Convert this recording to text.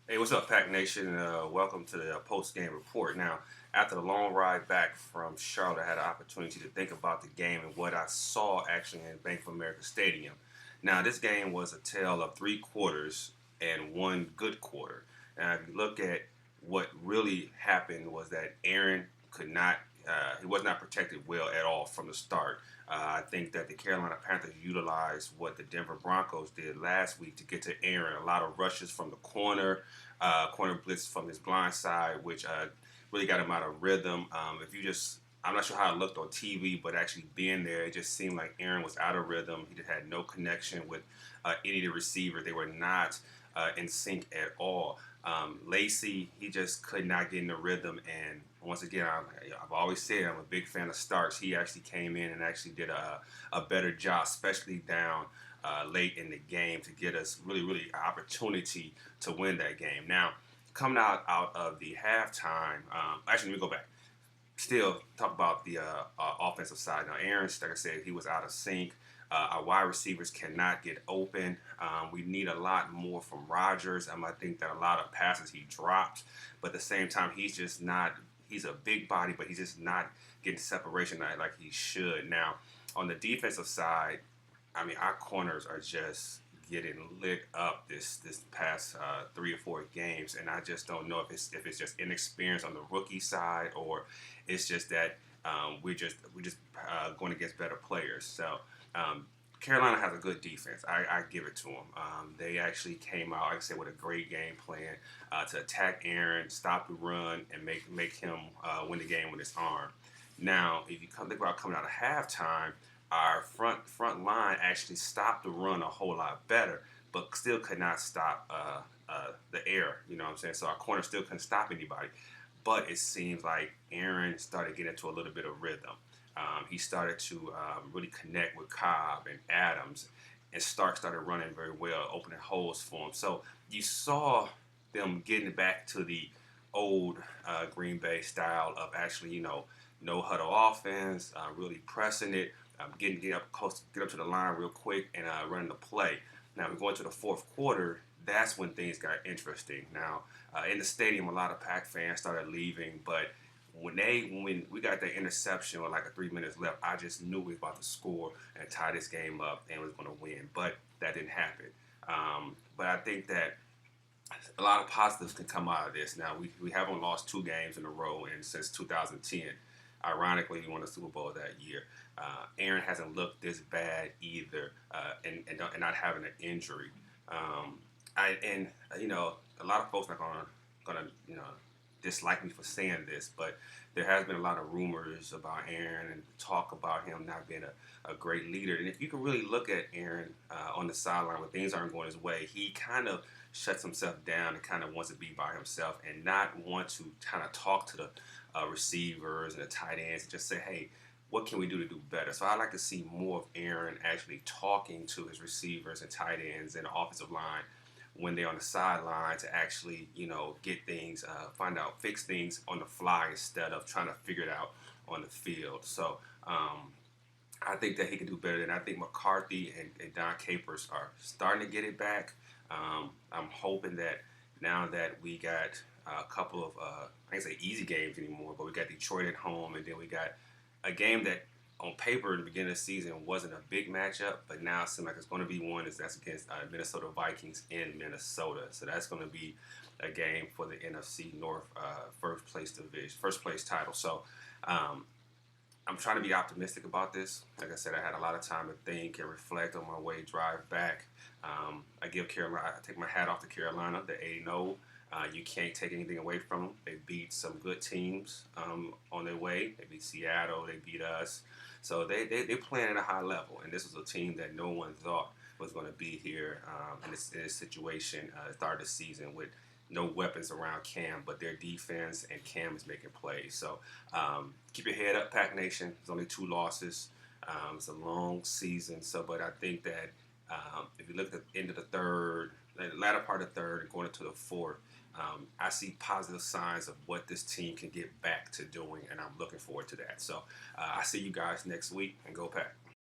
Hey, what's up, Pack Nation? Welcome to the post-game report. Now, after the long ride back from Charlotte, I had an opportunity to think about the game and what I saw actually in Bank of America Stadium. Now, this game was a tale of three quarters and one good quarter. Now, if you look at what really happened was that Aaron could not, he was not protected well at all from the start. I think that the Carolina Panthers utilized what the Denver Broncos did last week to get to Aaron. A lot of rushes from the corner blitz from his blind side, which really got him out of rhythm. If you just, I'm not sure how it looked on TV, but actually being there, it just seemed like Aaron was out of rhythm. He just had no connection with any of the receivers. They were not in sync at all. Lacey, he just could not get in the rhythm. And once again, I've always said I'm a big fan of Starks. He actually came in and actually did a better job, especially down late in the game to get us really an opportunity to win that game. Now, coming out of the halftime, actually, let me go back. Still talk about the offensive side. Now, Aaron, like I said, he was out of sync. Our wide receivers cannot get open. We need a lot more from Rodgers. I think that a lot of passes he dropped, but at the same time, he's just not. He's a big body, but he's just not getting separation like he should. Now, on the defensive side, our corners are just getting lit up this past 3 or 4 games, and I just don't know if it's just inexperience on the rookie side or it's just that we're just going against better players. So Carolina has a good defense. I give it to them. They actually came out, like I said, with a great game plan to attack Aaron, stop the run, and make him win the game with his arm. Now, if you think about coming out of halftime, our front line actually stopped the run a whole lot better, but still could not stop the air. You know what I'm saying? So our corner still couldn't stop anybody. But it seems like Aaron started getting into a little bit of rhythm. He started to really connect with Cobb and Adams, and Stark started running very well, opening holes for him. So you saw them getting back to the old Green Bay style of actually, no huddle offense, really pressing it, getting up close, get up to the line real quick, and running the play. Now we're going to the fourth quarter. That's when things got interesting. Now in the stadium, a lot of Pack fans started leaving, but when we got that interception with like 3 minutes left, I just knew we was about to score and tie this game up and was going to win. But that didn't happen. But I think that a lot of positives can come out of this. Now we haven't lost 2 games in a row and since 2010. Ironically, we won the Super Bowl that year. Aaron hasn't looked this bad either, and not having an injury. A lot of folks are gonna dislike me for saying this, but there has been a lot of rumors about Aaron and talk about him not being a great leader. And if you can really look at Aaron on the sideline when things aren't going his way, he kind of shuts himself down and kind of wants to be by himself and not want to kind of talk to the receivers and the tight ends and just say, hey, what can we do to do better? So I'd like to see more of Aaron actually talking to his receivers and tight ends and the offensive line when they're on the sideline to actually, get things, find out, fix things on the fly instead of trying to figure it out on the field. So I think that he can do better than I think McCarthy and Don Capers are starting to get it back. I'm hoping that now that we got a couple of, I can't say easy games anymore, but we got Detroit at home, and then we got a game that on paper in the beginning of the season wasn't a big matchup, but now it seems like it's going to be one. That's against Minnesota Vikings in Minnesota, so that's going to be a game for the NFC North first place title. So I'm trying to be optimistic about this. Like I said, I had a lot of time to think and reflect on my way drive back. I take my hat off to Carolina. They're 8-0. You can't take anything away from them. They beat some good teams on their way. They beat Seattle. They beat us. So they're playing at a high level. And this was a team that no one thought was going to be here in this situation at the start of the season with no weapons around Cam, but their defense and Cam is making plays. So keep your head up, Pack Nation. There's only 2 losses. It's a long season. But I think that if you look at the end of the third, the latter part of the third and going into the fourth, I see positive signs of what this team can get back to doing, and I'm looking forward to that. So I see you guys next week, and go Pack.